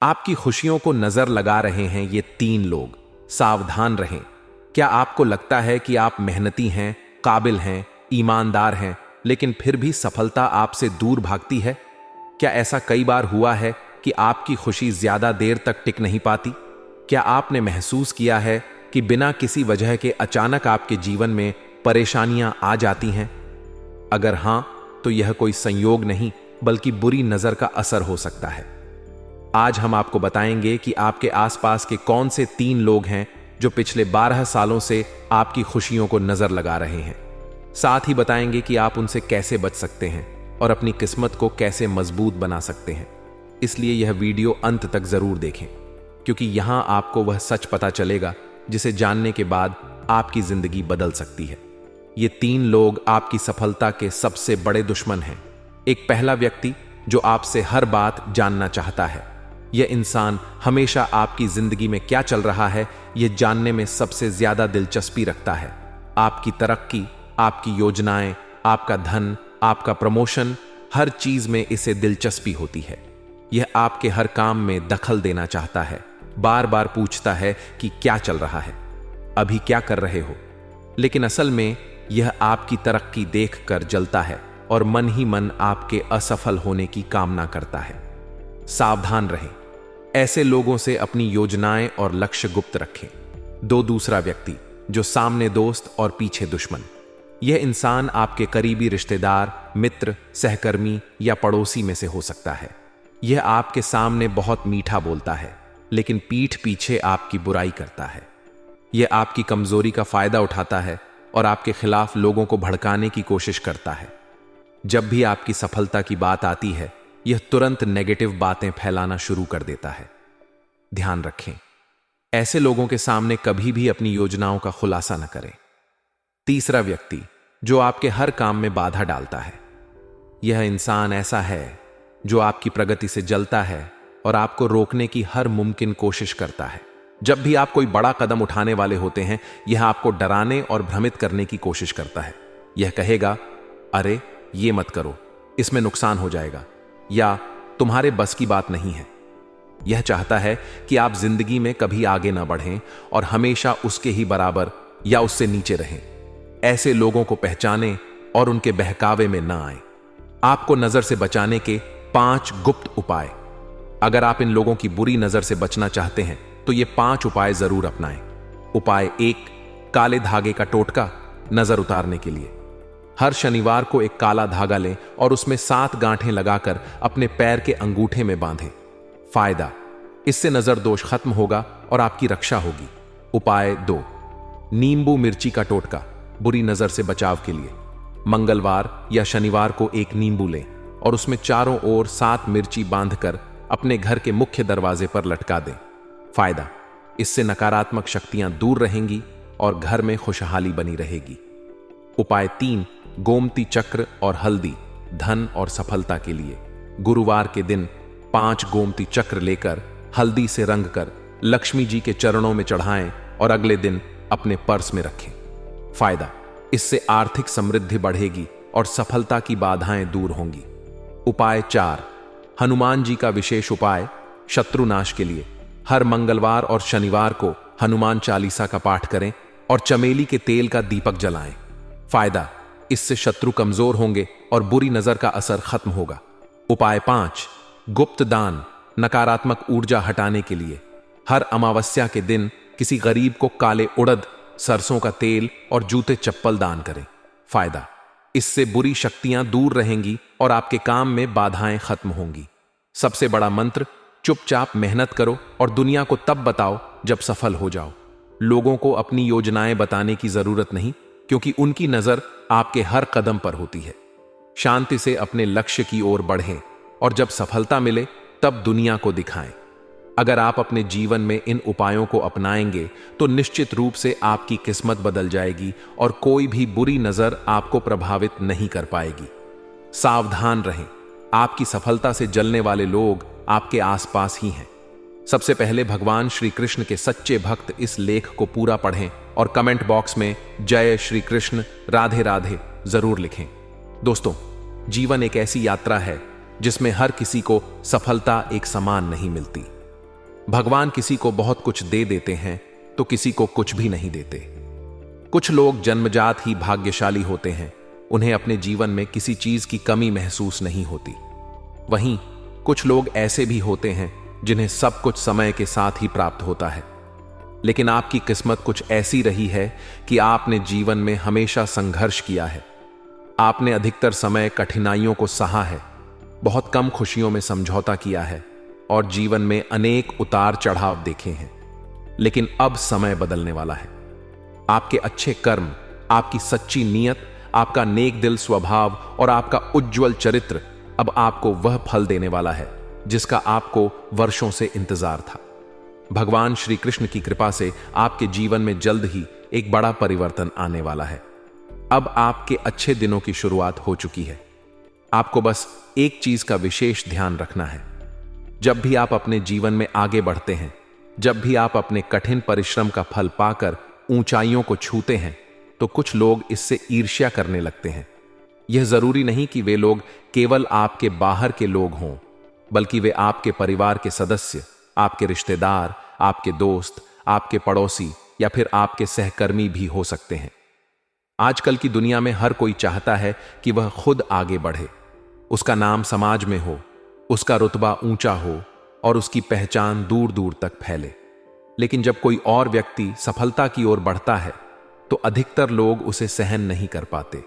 आपकी खुशियों को नजर लगा रहे हैं ये 3 लोग। सावधान रहें। क्या आपको लगता है कि आप मेहनती हैं, काबिल हैं, ईमानदार हैं, लेकिन फिर भी सफलता आपसे दूर भागती है? क्या ऐसा कई बार हुआ है कि आपकी खुशी ज्यादा देर तक टिक नहीं पाती? क्या आपने महसूस किया है कि बिना किसी वजह के अचानक आपके जीवन में परेशानियां आ जाती हैं? अगर हां, तो यह कोई संयोग नहीं बल्कि बुरी नजर का असर हो सकता है। आज हम आपको बताएंगे कि आपके आसपास के कौन से 3 लोग हैं जो पिछले 12 सालों से आपकी खुशियों को नजर लगा रहे हैं। साथ ही बताएंगे कि आप उनसे कैसे बच सकते हैं और अपनी किस्मत को कैसे मजबूत बना सकते हैं। इसलिए यह वीडियो अंत तक जरूर देखें, क्योंकि यहां आपको वह सच पता चलेगा जिसे जानने के बाद आपकी जिंदगी बदल सकती है। ये 3 लोग आपकी सफलता के सबसे बड़े दुश्मन हैं। एक पहला व्यक्ति जो आपसे हर बात जानना चाहता है। यह इंसान हमेशा आपकी जिंदगी में क्या चल रहा है यह जानने में सबसे ज्यादा दिलचस्पी रखता है। आपकी तरक्की, आपकी योजनाएं, आपका धन, आपका प्रमोशन, हर चीज में इसे दिलचस्पी होती है। यह आपके हर काम में दखल देना चाहता है। बार बार पूछता है कि क्या चल रहा है, अभी क्या कर रहे हो। लेकिन असल में यह आपकी तरक्की देखकर जलता है और मन ही मन आपके असफल होने की कामना करता है। सावधान रहें। ऐसे लोगों से अपनी योजनाएं और लक्ष्य गुप्त रखें। दूसरा व्यक्ति जो सामने दोस्त और पीछे दुश्मन। यह इंसान आपके करीबी रिश्तेदार, मित्र, सहकर्मी या पड़ोसी में से हो सकता है। यह आपके सामने बहुत मीठा बोलता है, लेकिन पीठ पीछे आपकी बुराई करता है। यह आपकी कमजोरी का फायदा उठाता है और आपके खिलाफ लोगों को भड़काने की कोशिश करता है। जब भी आपकी सफलता की बात आती है, यह तुरंत नेगेटिव बातें फैलाना शुरू कर देता है। ध्यान रखें, ऐसे लोगों के सामने कभी भी अपनी योजनाओं का खुलासा न करें। तीसरा व्यक्ति जो आपके हर काम में बाधा डालता है। यह इंसान ऐसा है जो आपकी प्रगति से जलता है और आपको रोकने की हर मुमकिन कोशिश करता है। जब भी आप कोई बड़ा कदम उठाने वाले होते हैं, यह आपको डराने और भ्रमित करने की कोशिश करता है। यह कहेगा, अरे ये मत करो, इसमें नुकसान हो जाएगा, या तुम्हारे बस की बात नहीं है। यह चाहता है कि आप जिंदगी में कभी आगे ना बढ़ें और हमेशा उसके ही बराबर या उससे नीचे रहें। ऐसे लोगों को पहचानें और उनके बहकावे में ना आए। आपको नजर से बचाने के 5 गुप्त उपाय। अगर आप इन लोगों की बुरी नजर से बचना चाहते हैं तो ये 5 उपाय जरूर अपनाएं। उपाय 1, काले धागे का टोटका नजर उतारने के लिए। हर शनिवार को एक काला धागा लें और उसमें 7 गांठें लगाकर अपने पैर के अंगूठे में बांधें। फायदा, इससे नजर दोष खत्म होगा और आपकी रक्षा होगी। उपाय 2, नींबू मिर्ची का टोटका बुरी नजर से बचाव के लिए। मंगलवार या शनिवार को एक नींबू लें और उसमें चारों ओर 7 मिर्ची बांधकर अपने घर के मुख्य दरवाजे पर लटका दें। फायदा, इससे नकारात्मक शक्तियां दूर रहेंगी और घर में खुशहाली बनी रहेगी। उपाय 3, गोमती चक्र और हल्दी धन और सफलता के लिए। गुरुवार के दिन 5 गोमती चक्र लेकर हल्दी से रंग कर लक्ष्मी जी के चरणों में चढ़ाएं और अगले दिन अपने पर्स में रखें। फायदा, इससे आर्थिक समृद्धि बढ़ेगी और सफलता की बाधाएं दूर होंगी। उपाय 4, हनुमान जी का विशेष उपाय शत्रु नाश के लिए। हर मंगलवार और शनिवार को हनुमान चालीसा का पाठ करें और चमेली के तेल का दीपक जलाएं। फायदा, इससे शत्रु कमजोर होंगे और बुरी नजर का असर खत्म होगा। उपाय 5, गुप्त दान नकारात्मक ऊर्जा हटाने के लिए। हर अमावस्या के दिन किसी गरीब को काले उड़द, सरसों का तेल और जूते चप्पल दान करें। फायदा, इससे बुरी शक्तियां दूर रहेंगी और आपके काम में बाधाएं खत्म होंगी। सबसे बड़ा मंत्र, चुपचाप मेहनत करो और दुनिया को तब बताओ जब सफल हो जाओ। लोगों को अपनी योजनाएं बताने की जरूरत नहीं, क्योंकि उनकी नजर आपके हर कदम पर होती है। शांति से अपने लक्ष्य की ओर बढ़ें और जब सफलता मिले तब दुनिया को दिखाएं। अगर आप अपने जीवन में इन उपायों को अपनाएंगे तो निश्चित रूप से आपकी किस्मत बदल जाएगी और कोई भी बुरी नजर आपको प्रभावित नहीं कर पाएगी। सावधान रहें, आपकी सफलता से जलने वाले लोग आपके आसपास ही हैं। सबसे पहले भगवान श्री कृष्ण के सच्चे भक्त इस लेख को पूरा पढ़ें और कमेंट बॉक्स में जय श्री कृष्ण, राधे राधे जरूर लिखें। दोस्तों, जीवन एक ऐसी यात्रा है जिसमें हर किसी को सफलता एक समान नहीं मिलती। भगवान किसी को बहुत कुछ दे देते हैं तो किसी को कुछ भी नहीं देते। कुछ लोग जन्मजात ही भाग्यशाली होते हैं, उन्हें अपने जीवन में किसी चीज की कमी महसूस नहीं होती। वहीं कुछ लोग ऐसे भी होते हैं जिन्हें सब कुछ समय के साथ ही प्राप्त होता है। लेकिन आपकी किस्मत कुछ ऐसी रही है कि आपने जीवन में हमेशा संघर्ष किया है। आपने अधिकतर समय कठिनाइयों को सहा है, बहुत कम खुशियों में समझौता किया है और जीवन में अनेक उतार चढ़ाव देखे हैं। लेकिन अब समय बदलने वाला है। आपके अच्छे कर्म, आपकी सच्ची नीयत, आपका नेक दिल स्वभाव और आपका उज्जवल चरित्र अब आपको वह फल देने वाला है जिसका आपको वर्षों से इंतजार था। भगवान श्री कृष्ण की कृपा से आपके जीवन में जल्द ही एक बड़ा परिवर्तन आने वाला है। अब आपके अच्छे दिनों की शुरुआत हो चुकी है। आपको बस एक चीज का विशेष ध्यान रखना है। जब भी आप अपने जीवन में आगे बढ़ते हैं, जब भी आप अपने कठिन परिश्रम का फल पाकर ऊंचाइयों को छूते हैं, तो कुछ लोग इससे ईर्ष्या करने लगते हैं। यह जरूरी नहीं कि वे लोग केवल आपके बाहर के लोग हों, बल्कि वे आपके परिवार के सदस्य, आपके रिश्तेदार, आपके दोस्त, आपके पड़ोसी या फिर आपके सहकर्मी भी हो सकते हैं। आजकल की दुनिया में हर कोई चाहता है कि वह खुद आगे बढ़े, उसका नाम समाज में हो, उसका रुतबा ऊंचा हो और उसकी पहचान दूर दूर तक फैले। लेकिन जब कोई और व्यक्ति सफलता की ओर बढ़ता है तो अधिकतर लोग उसे सहन नहीं कर पाते।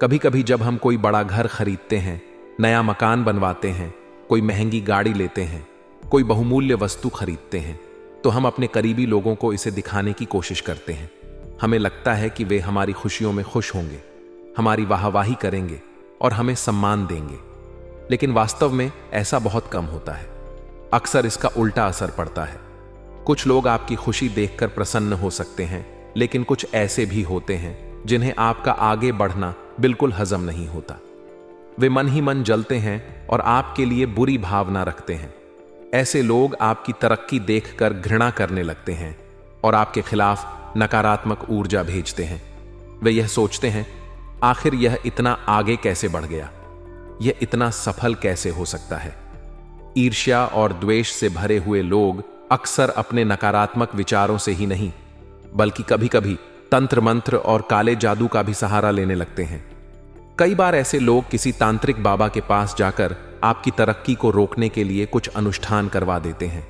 कभी कभी जब हम कोई बड़ा घर खरीदते हैं, नया मकान बनवाते हैं, कोई महंगी गाड़ी लेते हैं, कोई बहुमूल्य वस्तु खरीदते हैं, तो हम अपने करीबी लोगों को इसे दिखाने की कोशिश करते हैं। हमें लगता है कि वे हमारी खुशियों में खुश होंगे, हमारी वाहवाही करेंगे और हमें सम्मान देंगे। लेकिन वास्तव में ऐसा बहुत कम होता है। अक्सर इसका उल्टा असर पड़ता है। कुछ लोग आपकी खुशी देखकर प्रसन्न हो सकते हैं, लेकिन कुछ ऐसे भी होते हैं जिन्हें आपका आगे बढ़ना बिल्कुल हजम नहीं होता। वे मन ही मन जलते हैं और आपके लिए बुरी भावना रखते हैं। ऐसे लोग आपकी तरक्की देखकर घृणा करने लगते हैं और आपके खिलाफ नकारात्मक ऊर्जा भेजते हैं। वे यह सोचते हैं, आखिर यह इतना आगे कैसे बढ़ गया, यह इतना सफल कैसे हो सकता है। ईर्ष्या और द्वेष से भरे हुए लोग अक्सर अपने नकारात्मक विचारों से ही नहीं, बल्कि कभी कभी तंत्र मंत्र और काले जादू का भी सहारा लेने लगते हैं। कई बार ऐसे लोग किसी तांत्रिक बाबा के पास जाकर आपकी तरक्की को रोकने के लिए कुछ अनुष्ठान करवा देते हैं।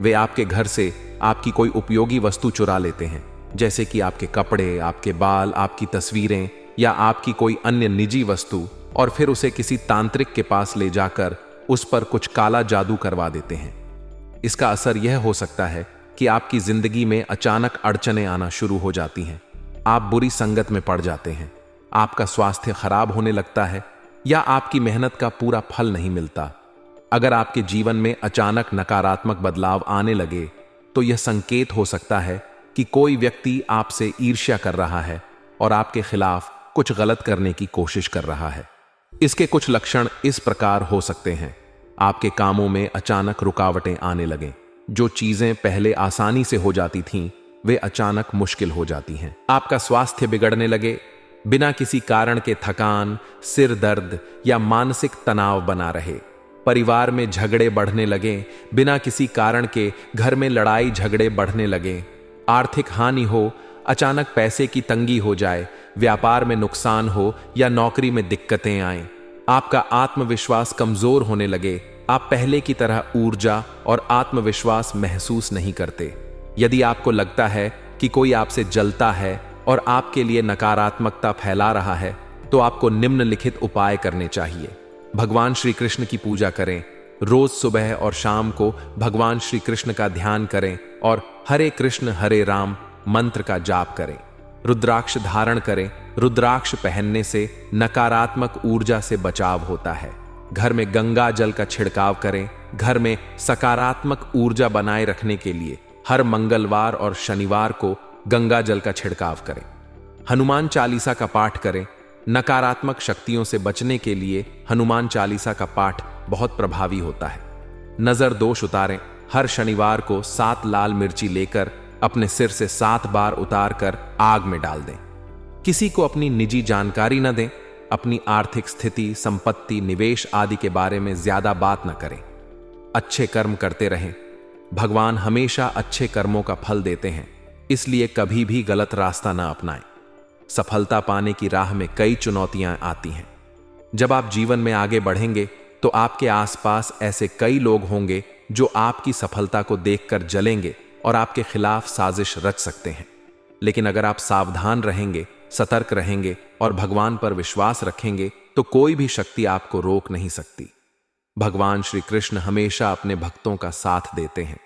वे आपके घर से आपकी कोई उपयोगी वस्तु चुरा लेते हैं, जैसे कि आपके कपड़े, आपके बाल, आपकी तस्वीरें या आपकी कोई अन्य निजी वस्तु, और फिर उसे किसी तांत्रिक के पास ले जाकर उस पर कुछ काला जादू करवा देते हैं। इसका असर यह हो सकता है कि आपकी जिंदगी में अचानक अड़चनें आना शुरू हो जाती हैं। आप बुरी संगत में पड़ जाते हैं, आपका स्वास्थ्य खराब होने लगता है या आपकी मेहनत का पूरा फल नहीं मिलता। अगर आपके जीवन में अचानक नकारात्मक बदलाव आने लगे तो यह संकेत हो सकता है कि कोई व्यक्ति आपसे ईर्ष्या कर रहा है और आपके खिलाफ कुछ गलत करने की कोशिश कर रहा है। इसके कुछ लक्षण इस प्रकार हो सकते हैं। आपके कामों में अचानक रुकावटें आने लगें। जो चीजें पहले आसानी से हो जाती थीं, वे अचानक मुश्किल हो जाती हैं। आपका स्वास्थ्य बिगड़ने लगे। बिना किसी कारण के थकान, सिर दर्द या मानसिक तनाव बना रहे। परिवार में झगड़े बढ़ने लगे। बिना किसी कारण के घर में लड़ाई झगड़े बढ़ने लगे। आर्थिक हानि हो, अचानक पैसे की तंगी हो जाए, व्यापार में नुकसान हो या नौकरी में दिक्कतें आएं। आपका आत्मविश्वास कमजोर होने लगे। आप पहले की तरह ऊर्जा और आत्मविश्वास महसूस नहीं करते। यदि आपको लगता है कि कोई आपसे जलता है और आपके लिए नकारात्मकता फैला रहा है, तो आपको निम्नलिखित उपाय करने चाहिए। भगवान श्री कृष्ण की पूजा करें। रोज सुबह और शाम को भगवान श्री कृष्ण का ध्यान करें और हरे कृष्ण हरे राम मंत्र का जाप करें। रुद्राक्ष धारण करें। रुद्राक्ष पहनने से नकारात्मक ऊर्जा से बचाव होता है। घर में गंगा जल का छिड़काव करें। घर में सकारात्मक ऊर्जा बनाए रखने के लिए हर मंगलवार और शनिवार को गंगा जल का छिड़काव करें। हनुमान चालीसा का पाठ करें। नकारात्मक शक्तियों से बचने के लिए हनुमान चालीसा का पाठ बहुत प्रभावी होता है। नजर दोष उतारें। हर शनिवार को 7 लाल मिर्ची लेकर अपने सिर से 7 बार उतार कर आग में डाल दें। किसी को अपनी निजी जानकारी न दें। अपनी आर्थिक स्थिति, संपत्ति, निवेश आदि के बारे में ज्यादा बात न करें। अच्छे कर्म करते रहें। भगवान हमेशा अच्छे कर्मों का फल देते हैं, इसलिए कभी भी गलत रास्ता ना अपनाएं। सफलता पाने की राह में कई चुनौतियां आती हैं। जब आप जीवन में आगे बढ़ेंगे तो आपके आसपास ऐसे कई लोग होंगे जो आपकी सफलता को देखकर जलेंगे और आपके खिलाफ साजिश रच सकते हैं। लेकिन अगर आप सावधान रहेंगे, सतर्क रहेंगे और भगवान पर विश्वास रखेंगे तो कोई भी शक्ति आपको रोक नहीं सकती। भगवान श्री कृष्ण हमेशा अपने भक्तों का साथ देते हैं,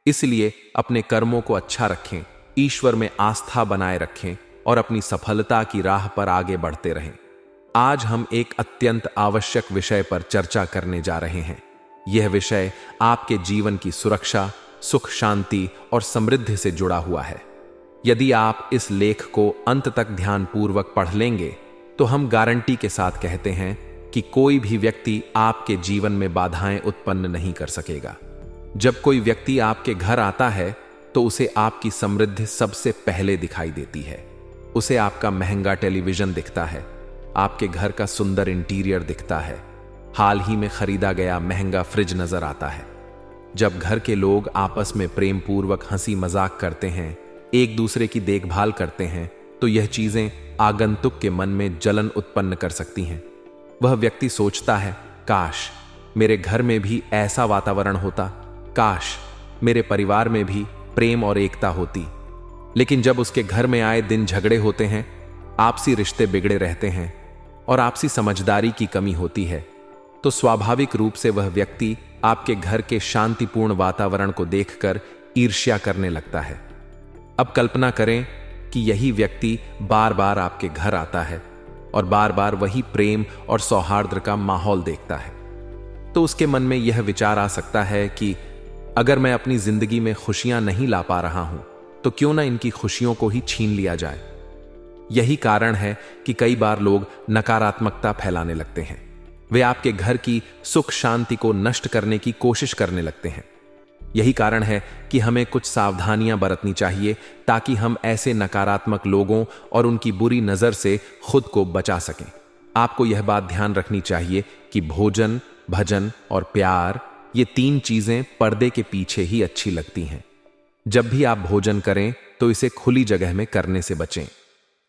इसलिए अपने कर्मों को अच्छा रखें, ईश्वर में आस्था बनाए रखें और अपनी सफलता की राह पर आगे बढ़ते रहें। आज हम एक अत्यंत आवश्यक विषय पर चर्चा करने जा रहे हैं। यह विषय आपके जीवन की सुरक्षा, सुख, शांति और समृद्धि से जुड़ा हुआ है। यदि आप इस लेख को अंत तक ध्यानपूर्वक पढ़ लेंगे तो हम गारंटी के साथ कहते हैं कि कोई भी व्यक्ति आपके जीवन में बाधाएं उत्पन्न नहीं कर सकेगा। जब कोई व्यक्ति आपके घर आता है तो उसे आपकी समृद्धि सबसे पहले दिखाई देती है। उसे आपका महंगा टेलीविजन दिखता है, आपके घर का सुंदर इंटीरियर दिखता है, हाल ही में खरीदा गया महंगा फ्रिज नजर आता है। जब घर के लोग आपस में प्रेम पूर्वक हंसी मजाक करते हैं, एक दूसरे की देखभाल करते हैं, तो यह चीजें आगंतुक के मन में जलन उत्पन्न कर सकती हैं। वह व्यक्ति सोचता है, काश मेरे घर में भी ऐसा वातावरण होता, काश मेरे परिवार में भी प्रेम और एकता होती। लेकिन जब उसके घर में आए दिन झगड़े होते हैं, आपसी रिश्ते बिगड़े रहते हैं और आपसी समझदारी की कमी होती है, तो स्वाभाविक रूप से वह व्यक्ति आपके घर के शांतिपूर्ण वातावरण को देखकर ईर्ष्या करने लगता है। अब कल्पना करें कि यही व्यक्ति बार बार आपके घर आता है और बार बार वही प्रेम और सौहार्द का माहौल देखता है, तो उसके मन में यह विचार आ सकता है कि अगर मैं अपनी जिंदगी में खुशियां नहीं ला पा रहा हूं तो क्यों ना इनकी खुशियों को ही छीन लिया जाए। यही कारण है कि कई बार लोग नकारात्मकता फैलाने लगते हैं। वे आपके घर की सुख शांति को नष्ट करने की कोशिश करने लगते हैं। यही कारण है कि हमें कुछ सावधानियां बरतनी चाहिए ताकि हम ऐसे नकारात्मक लोगों और उनकी बुरी नजर से खुद को बचा सकें। आपको यह बात ध्यान रखनी चाहिए कि भोजन, भजन और प्यार, ये तीन चीजें पर्दे के पीछे ही अच्छी लगती हैं। जब भी आप भोजन करें तो इसे खुली जगह में करने से बचें।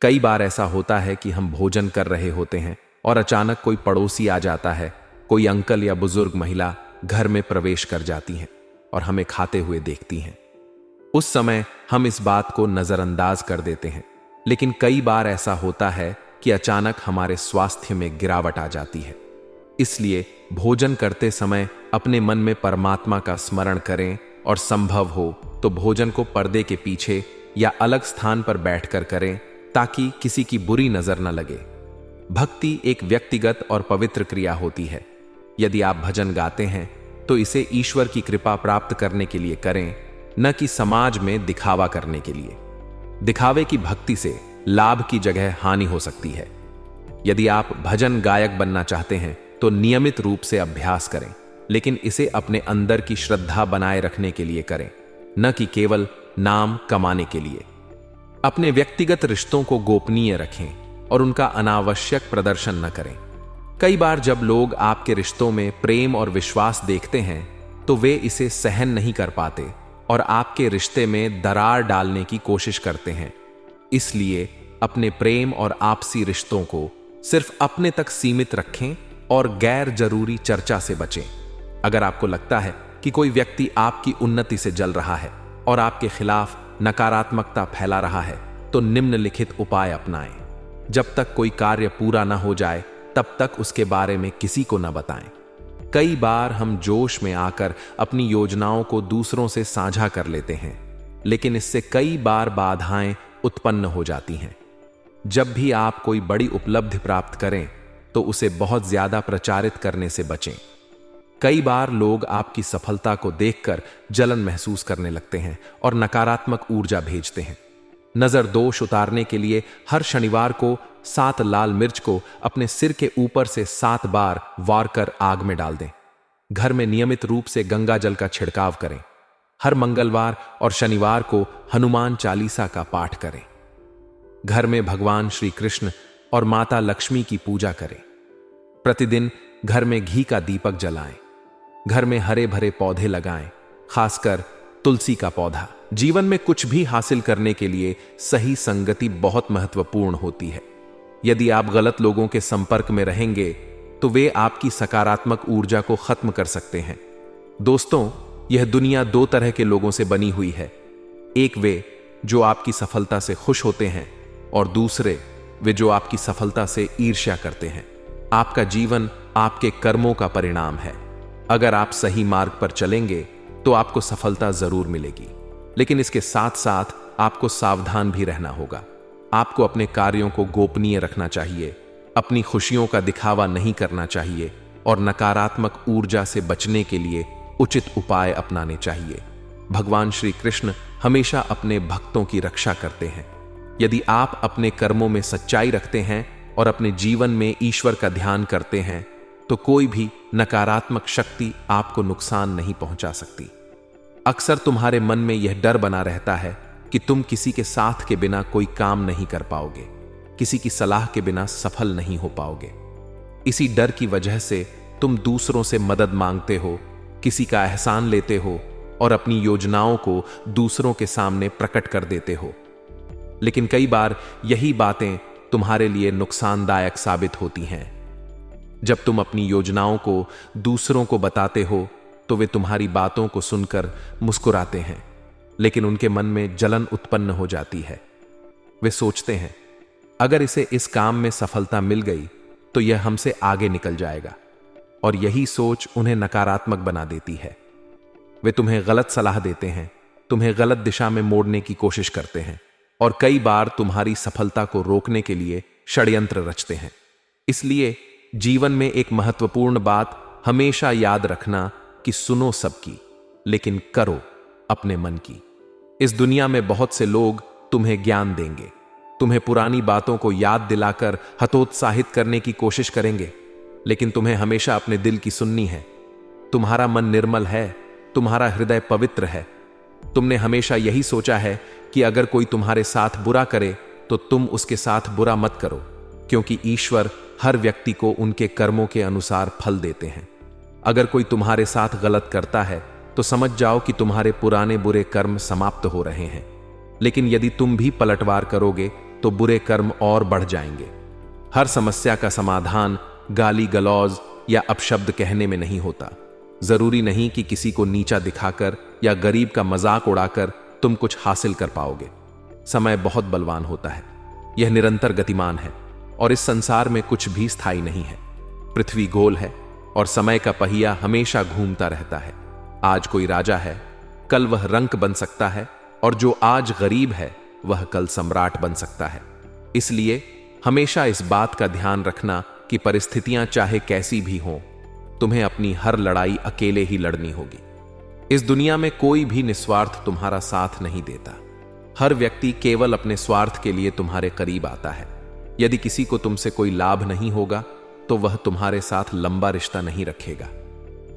कई बार ऐसा होता है कि हम भोजन कर रहे होते हैं और अचानक कोई पड़ोसी आ जाता है, कोई अंकल या बुजुर्ग महिला घर में प्रवेश कर जाती हैं और हमें खाते हुए देखती हैं। उस समय हम इस बात को नजरअंदाज कर देते हैं, लेकिन कई बार ऐसा होता है कि अचानक हमारे स्वास्थ्य में गिरावट आ जाती है। इसलिए भोजन करते समय अपने मन में परमात्मा का स्मरण करें और संभव हो तो भोजन को पर्दे के पीछे या अलग स्थान पर बैठकर करें ताकि किसी की बुरी नजर न लगे। भक्ति एक व्यक्तिगत और पवित्र क्रिया होती है। यदि आप भजन गाते हैं तो इसे ईश्वर की कृपा प्राप्त करने के लिए करें, न कि समाज में दिखावा करने के लिए। दिखावे की भक्ति से लाभ की जगह हानि हो सकती है। यदि आप भजन गायक बनना चाहते हैं तो नियमित रूप से अभ्यास करें, लेकिन इसे अपने अंदर की श्रद्धा बनाए रखने के लिए करें, न कि केवल नाम कमाने के लिए। अपने व्यक्तिगत रिश्तों को गोपनीय रखें और उनका अनावश्यक प्रदर्शन न करें। कई बार जब लोग आपके रिश्तों में प्रेम और विश्वास देखते हैं तो वे इसे सहन नहीं कर पाते और आपके रिश्ते में दरार डालने की कोशिश करते हैं। इसलिए अपने प्रेम और आपसी रिश्तों को सिर्फ अपने तक सीमित रखें और गैर जरूरी चर्चा से बचें। अगर आपको लगता है कि कोई व्यक्ति आपकी उन्नति से जल रहा है और आपके खिलाफ नकारात्मकता फैला रहा है तो निम्नलिखित उपाय अपनाएं। जब तक कोई कार्य पूरा न हो जाए तब तक उसके बारे में किसी को न बताएं। कई बार हम जोश में आकर अपनी योजनाओं को दूसरों से साझा कर लेते हैं, लेकिन इससे कई बार बाधाएं उत्पन्न हो जाती हैं। जब भी आप कोई बड़ी उपलब्धि प्राप्त करें तो उसे बहुत ज्यादा प्रचारित करने से बचें। कई बार लोग आपकी सफलता को देखकर जलन महसूस करने लगते हैं और नकारात्मक ऊर्जा भेजते हैं। नजर दोष उतारने के लिए हर शनिवार को 7 लाल मिर्च को अपने सिर के ऊपर से 7 बार वार कर आग में डाल दें। घर में नियमित रूप से गंगा जल का छिड़काव करें। हर मंगलवार और शनिवार को हनुमान चालीसा का पाठ करें। घर में भगवान श्री कृष्ण और माता लक्ष्मी की पूजा करें। प्रतिदिन घर में घी का दीपक जलाएं। घर में हरे भरे पौधे लगाएं, खासकर तुलसी का पौधा। जीवन में कुछ भी हासिल करने के लिए सही संगति बहुत महत्वपूर्ण होती है। यदि आप गलत लोगों के संपर्क में रहेंगे तो वे आपकी सकारात्मक ऊर्जा को खत्म कर सकते हैं। दोस्तों, यह दुनिया दो तरह के लोगों से बनी हुई है। एक वे जो आपकी सफलता से खुश होते हैं और दूसरे वे जो आपकी सफलता से ईर्ष्या करते हैं। आपका जीवन आपके कर्मों का परिणाम है। अगर आप सही मार्ग पर चलेंगे तो आपको सफलता जरूर मिलेगी, लेकिन इसके साथ साथ आपको सावधान भी रहना होगा। आपको अपने कार्यों को गोपनीय रखना चाहिए, अपनी खुशियों का दिखावा नहीं करना चाहिए और नकारात्मक ऊर्जा से बचने के लिए उचित उपाय अपनाने चाहिए। भगवान श्री कृष्ण हमेशा अपने भक्तों की रक्षा करते हैं। यदि आप अपने कर्मों में सच्चाई रखते हैं और अपने जीवन में ईश्वर का ध्यान करते हैं तो कोई भी नकारात्मक शक्ति आपको नुकसान नहीं पहुंचा सकती। अक्सर तुम्हारे मन में यह डर बना रहता है कि तुम किसी के साथ के बिना कोई काम नहीं कर पाओगे, किसी की सलाह के बिना सफल नहीं हो पाओगे। इसी डर की वजह से तुम दूसरों से मदद मांगते हो, किसी का एहसान लेते हो और अपनी योजनाओं को दूसरों के सामने प्रकट कर देते हो। लेकिन कई बार यही बातें तुम्हारे लिए नुकसानदायक साबित होती हैं। जब तुम अपनी योजनाओं को दूसरों को बताते हो तो वे तुम्हारी बातों को सुनकर मुस्कुराते हैं, लेकिन उनके मन में जलन उत्पन्न हो जाती है। वे सोचते हैं, अगर इसे इस काम में सफलता मिल गई तो यह हमसे आगे निकल जाएगा, और यही सोच उन्हें नकारात्मक बना देती है। वे तुम्हें गलत सलाह देते हैं, तुम्हें गलत दिशा में मोड़ने की कोशिश करते हैं और कई बार तुम्हारी सफलता को रोकने के लिए षड्यंत्र रचते हैं। इसलिए जीवन में एक महत्वपूर्ण बात हमेशा याद रखना कि सुनो सबकी, लेकिन करो अपने मन की। इस दुनिया में बहुत से लोग तुम्हें ज्ञान देंगे, तुम्हें पुरानी बातों को याद दिलाकर हतोत्साहित करने की कोशिश करेंगे, लेकिन तुम्हें हमेशा अपने दिल की सुननी है। तुम्हारा मन निर्मल है, तुम्हारा हृदय पवित्र है। तुमने हमेशा यही सोचा है कि अगर कोई तुम्हारे साथ बुरा करे तो तुम उसके साथ बुरा मत करो, क्योंकि ईश्वर हर व्यक्ति को उनके कर्मों के अनुसार फल देते हैं। अगर कोई तुम्हारे साथ गलत करता है तो समझ जाओ कि तुम्हारे पुराने बुरे कर्म समाप्त हो रहे हैं, लेकिन यदि तुम भी पलटवार करोगे तो बुरे कर्म और बढ़ जाएंगे। हर समस्या का समाधान गाली गलौज या अपशब्द कहने में नहीं होता। जरूरी नहीं कि किसी को नीचा दिखाकर या गरीब का मजाक उड़ाकर तुम कुछ हासिल कर पाओगे। समय बहुत बलवान होता है, यह निरंतर गतिमान है और इस संसार में कुछ भी स्थायी नहीं है। पृथ्वी गोल है और समय का पहिया हमेशा घूमता रहता है। आज कोई राजा है, कल वह रंक बन सकता है, और जो आज गरीब है वह कल सम्राट बन सकता है। इसलिए हमेशा इस बात का ध्यान रखना कि परिस्थितियां चाहे कैसी भी हों, तुम्हें अपनी हर लड़ाई अकेले ही लड़नी होगी। इस दुनिया में कोई भी निस्वार्थ तुम्हारा साथ नहीं देता। हर व्यक्ति केवल अपने स्वार्थ के लिए तुम्हारे करीब आता है। यदि किसी को तुमसे कोई लाभ नहीं होगा तो वह तुम्हारे साथ लंबा रिश्ता नहीं रखेगा।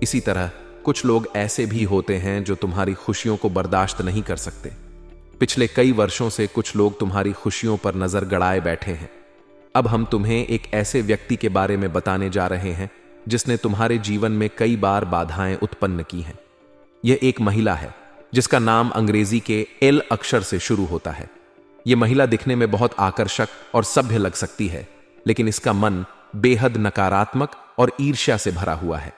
इसी तरह कुछ लोग ऐसे भी होते हैं जो तुम्हारी खुशियों को बर्दाश्त नहीं कर सकते। पिछले कई वर्षों से कुछ लोग तुम्हारी खुशियों पर नजर गड़ाए बैठे हैं। अब हम तुम्हें एक ऐसे व्यक्ति के बारे में बताने जा रहे हैं जिसने तुम्हारे जीवन में कई बार बाधाएं उत्पन्न की हैं। यह एक महिला है जिसका नाम अंग्रेजी के एल अक्षर से शुरू होता है। यह महिला दिखने में बहुत आकर्षक और सभ्य लग सकती है, लेकिन इसका मन बेहद नकारात्मक और ईर्ष्या से भरा हुआ है।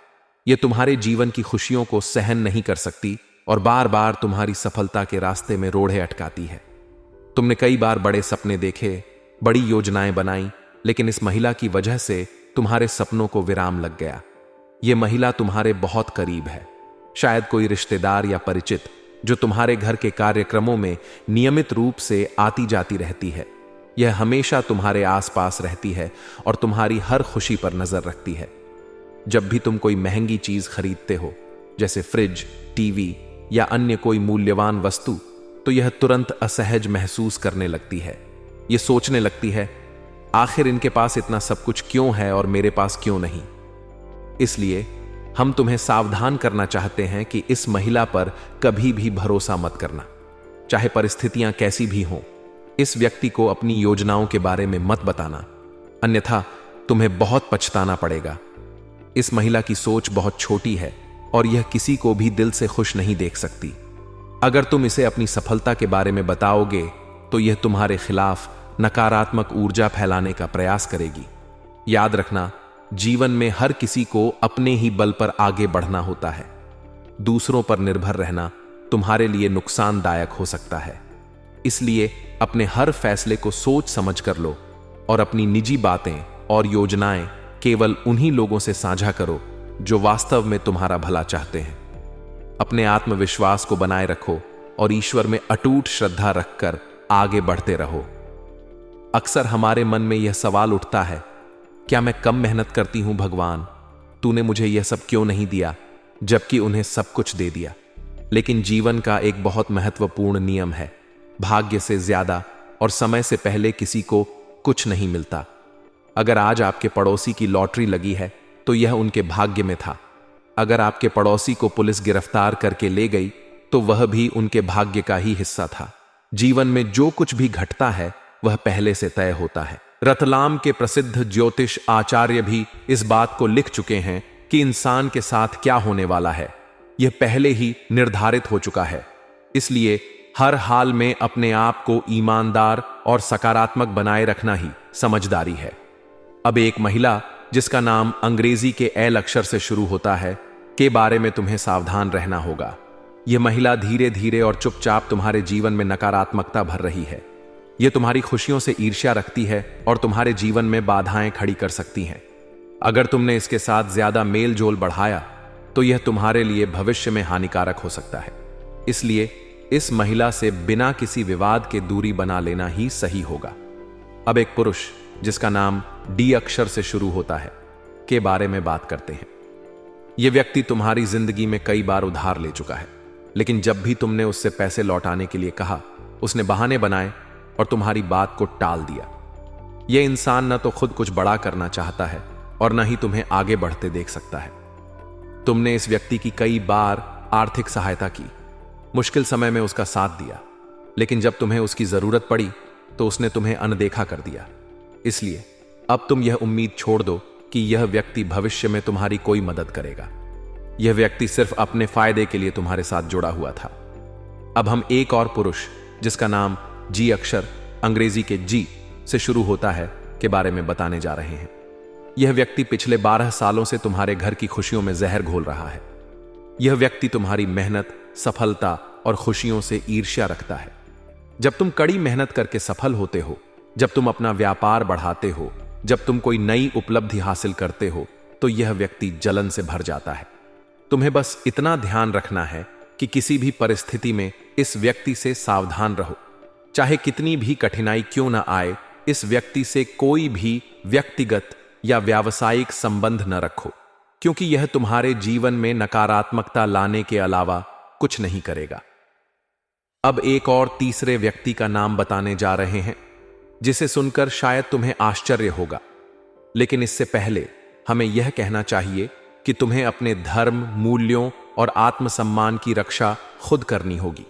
यह तुम्हारे जीवन की खुशियों को सहन नहीं कर सकती और बार बार तुम्हारी सफलता के रास्ते में रोड़े अटकाती है। तुमने कई बार बड़े सपने देखे, बड़ी योजनाएं बनाई, लेकिन इस महिला की वजह से तुम्हारे सपनों को विराम लग गया। यह महिला तुम्हारे बहुत करीब है, शायद कोई रिश्तेदार या परिचित जो तुम्हारे घर के कार्यक्रमों में नियमित रूप से आती जाती रहती है। यह हमेशा तुम्हारे आसपास रहती है और तुम्हारी हर खुशी पर नजर रखती है। जब भी तुम कोई महंगी चीज खरीदते हो, जैसे फ्रिज, टीवी या अन्य कोई मूल्यवान वस्तु, तो यह तुरंत असहज महसूस करने लगती है। यह सोचने लगती है, आखिर इनके पास इतना सब कुछ क्यों है और मेरे पास क्यों नहीं। इसलिए हम तुम्हें सावधान करना चाहते हैं कि इस महिला पर कभी भी भरोसा मत करना, चाहे परिस्थितियां कैसी भी हों। इस व्यक्ति को अपनी योजनाओं के बारे में मत बताना, अन्यथा तुम्हें बहुत पछताना पड़ेगा। इस महिला की सोच बहुत छोटी है और यह किसी को भी दिल से खुश नहीं देख सकती। अगर तुम इसे अपनी सफलता के बारे में बताओगे तो यह तुम्हारे खिलाफ नकारात्मक ऊर्जा फैलाने का प्रयास करेगी। याद रखना, जीवन में हर किसी को अपने ही बल पर आगे बढ़ना होता है। दूसरों पर निर्भर रहना तुम्हारे लिए नुकसानदायक हो सकता है। इसलिए अपने हर फैसले को सोच समझ कर लो और अपनी निजी बातें और योजनाएं केवल उन्हीं लोगों से साझा करो जो वास्तव में तुम्हारा भला चाहते हैं। अपने आत्मविश्वास को बनाए रखो और ईश्वर में अटूट श्रद्धा रखकर आगे बढ़ते रहो। अक्सर हमारे मन में यह सवाल उठता है, क्या मैं कम मेहनत करती हूं भगवान? तूने मुझे यह सब क्यों नहीं दिया, जबकि उन्हें सब कुछ दे दिया। लेकिन जीवन का एक बहुत महत्वपूर्ण नियम है, भाग्य से ज्यादा और समय से पहले किसी को कुछ नहीं मिलता। अगर आज आपके पड़ोसी की लॉटरी लगी है तो यह उनके भाग्य में था। अगर आपके पड़ोसी को पुलिस गिरफ्तार करके ले गई तो वह भी उनके भाग्य का ही हिस्सा था। जीवन में जो कुछ भी घटता है वह पहले से तय होता है। रतलाम के प्रसिद्ध ज्योतिष आचार्य भी इस बात को लिख चुके हैं कि इंसान के साथ क्या होने वाला है यह पहले ही निर्धारित हो चुका है। इसलिए हर हाल में अपने आप को ईमानदार और सकारात्मक बनाए रखना ही समझदारी है। अब एक महिला जिसका नाम अंग्रेजी के एल अक्षर से शुरू होता है के बारे में तुम्हें सावधान रहना होगा। यह महिला धीरे धीरे और चुपचाप तुम्हारे जीवन में नकारात्मकता भर रही है। यह तुम्हारी खुशियों से ईर्ष्या रखती है और तुम्हारे जीवन में बाधाएं खड़ी कर सकती हैं। अगर तुमने इसके साथ ज्यादा मेल जोल बढ़ाया तो यह तुम्हारे लिए भविष्य में हानिकारक हो सकता है। इसलिए इस महिला से बिना किसी विवाद के दूरी बना लेना ही सही होगा। अब एक पुरुष जिसका नाम डी अक्षर से शुरू होता है के बारे में बात करते हैं। यह व्यक्ति तुम्हारी जिंदगी में कई बार उधार ले चुका है, लेकिन जब भी तुमने उससे पैसे लौटाने के लिए कहा उसने बहाने बनाए और तुम्हारी बात को टाल दिया। यह इंसान न तो खुद कुछ बड़ा करना चाहता है और न ही तुम्हें आगे बढ़ते देख सकता है। तुमने इस व्यक्ति की कई बार आर्थिक सहायता की, मुश्किल समय में उसका साथ दिया, लेकिन जब तुम्हें उसकी जरूरत पड़ी तो उसने तुम्हें अनदेखा कर दिया। इसलिए अब तुम यह उम्मीद छोड़ दो कि यह व्यक्ति भविष्य में तुम्हारी कोई मदद करेगा। यह व्यक्ति सिर्फ अपने फायदे के लिए तुम्हारे साथ जुड़ा हुआ था। अब हम एक और पुरुष जिसका नाम जी अक्षर अंग्रेजी के जी से शुरू होता है के बारे में बताने जा रहे हैं। यह व्यक्ति पिछले 12 सालों से तुम्हारे घर की खुशियों में जहर घोल रहा है। यह व्यक्ति तुम्हारी मेहनत, सफलता और खुशियों से ईर्ष्या रखता है। जब तुम कड़ी मेहनत करके सफल होते हो, जब तुम अपना व्यापार बढ़ाते हो, जब तुम कोई नई उपलब्धि हासिल करते हो, तो यह व्यक्ति जलन से भर जाता है। तुम्हें बस इतना ध्यान रखना है कि किसी भी परिस्थिति में इस व्यक्ति से सावधान रहो। चाहे कितनी भी कठिनाई क्यों ना आए, इस व्यक्ति से कोई भी व्यक्तिगत या व्यावसायिक संबंध न रखो, क्योंकि यह तुम्हारे जीवन में नकारात्मकता लाने के अलावा कुछ नहीं करेगा। अब एक और तीसरे व्यक्ति का नाम बताने जा रहे हैं जिसे सुनकर शायद तुम्हें आश्चर्य होगा, लेकिन इससे पहले हमें यह कहना चाहिए कि तुम्हें अपने धर्म, मूल्यों और आत्मसम्मान की रक्षा खुद करनी होगी।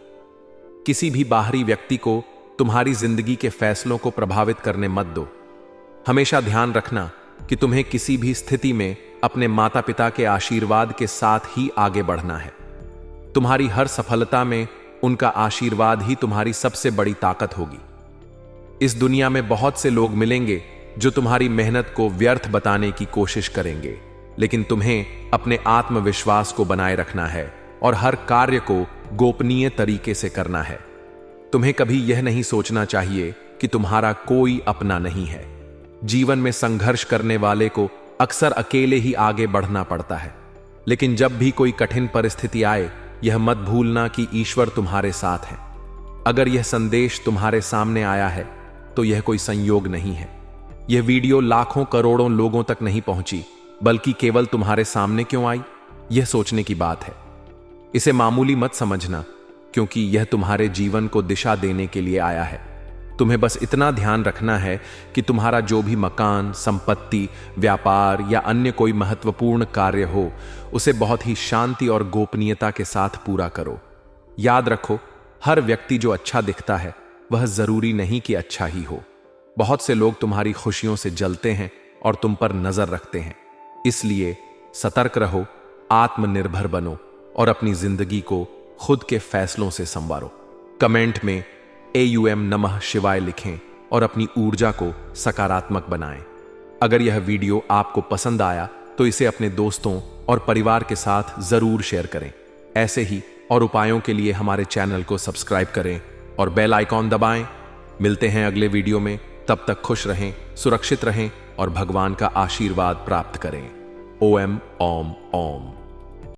किसी भी बाहरी व्यक्ति को तुम्हारी जिंदगी के फैसलों को प्रभावित करने मत दो। हमेशा ध्यान रखना कि तुम्हें किसी भी स्थिति में अपने माता पिता के आशीर्वाद के साथ ही आगे बढ़ना है। तुम्हारी हर सफलता में उनका आशीर्वाद ही तुम्हारी सबसे बड़ी ताकत होगी। इस दुनिया में बहुत से लोग मिलेंगे जो तुम्हारी मेहनत को व्यर्थ बताने की कोशिश करेंगे, लेकिन तुम्हें अपने आत्मविश्वास को बनाए रखना है और हर कार्य को गोपनीय तरीके से करना है। तुम्हें कभी यह नहीं सोचना चाहिए कि तुम्हारा कोई अपना नहीं है। जीवन में संघर्ष करने वाले को अक्सर अकेले ही आगे बढ़ना पड़ता है, लेकिन जब भी कोई कठिन परिस्थिति आए, यह मत भूलना कि ईश्वर तुम्हारे साथ है। अगर यह संदेश तुम्हारे सामने आया है तो यह कोई संयोग नहीं है। यह वीडियो लाखों करोड़ों लोगों तक नहीं पहुंची, बल्कि केवल तुम्हारे सामने क्यों आई, यह सोचने की बात है। इसे मामूली मत समझना, क्योंकि यह तुम्हारे जीवन को दिशा देने के लिए आया है। तुम्हें बस इतना ध्यान रखना है कि तुम्हारा जो भी मकान, संपत्ति, व्यापार या अन्य कोई महत्वपूर्ण कार्य हो, उसे बहुत ही शांति और गोपनीयता के साथ पूरा करो। याद रखो, हर व्यक्ति जो अच्छा दिखता है वह जरूरी नहीं कि अच्छा ही हो। बहुत से लोग तुम्हारी खुशियों से जलते हैं और तुम पर नजर रखते हैं। इसलिए सतर्क रहो, आत्मनिर्भर बनो और अपनी जिंदगी को खुद के फैसलों से संवारो। कमेंट में AUM नमः शिवाय लिखें और अपनी ऊर्जा को सकारात्मक बनाएं। अगर यह वीडियो आपको पसंद आया तो इसे अपने दोस्तों और परिवार के साथ जरूर शेयर करें। ऐसे ही और उपायों के लिए हमारे चैनल को सब्सक्राइब करें और बेल आइकॉन दबाएं। मिलते हैं अगले वीडियो में, तब तक खुश रहें, सुरक्षित रहें और भगवान का आशीर्वाद प्राप्त करें। ओम ओम ओम।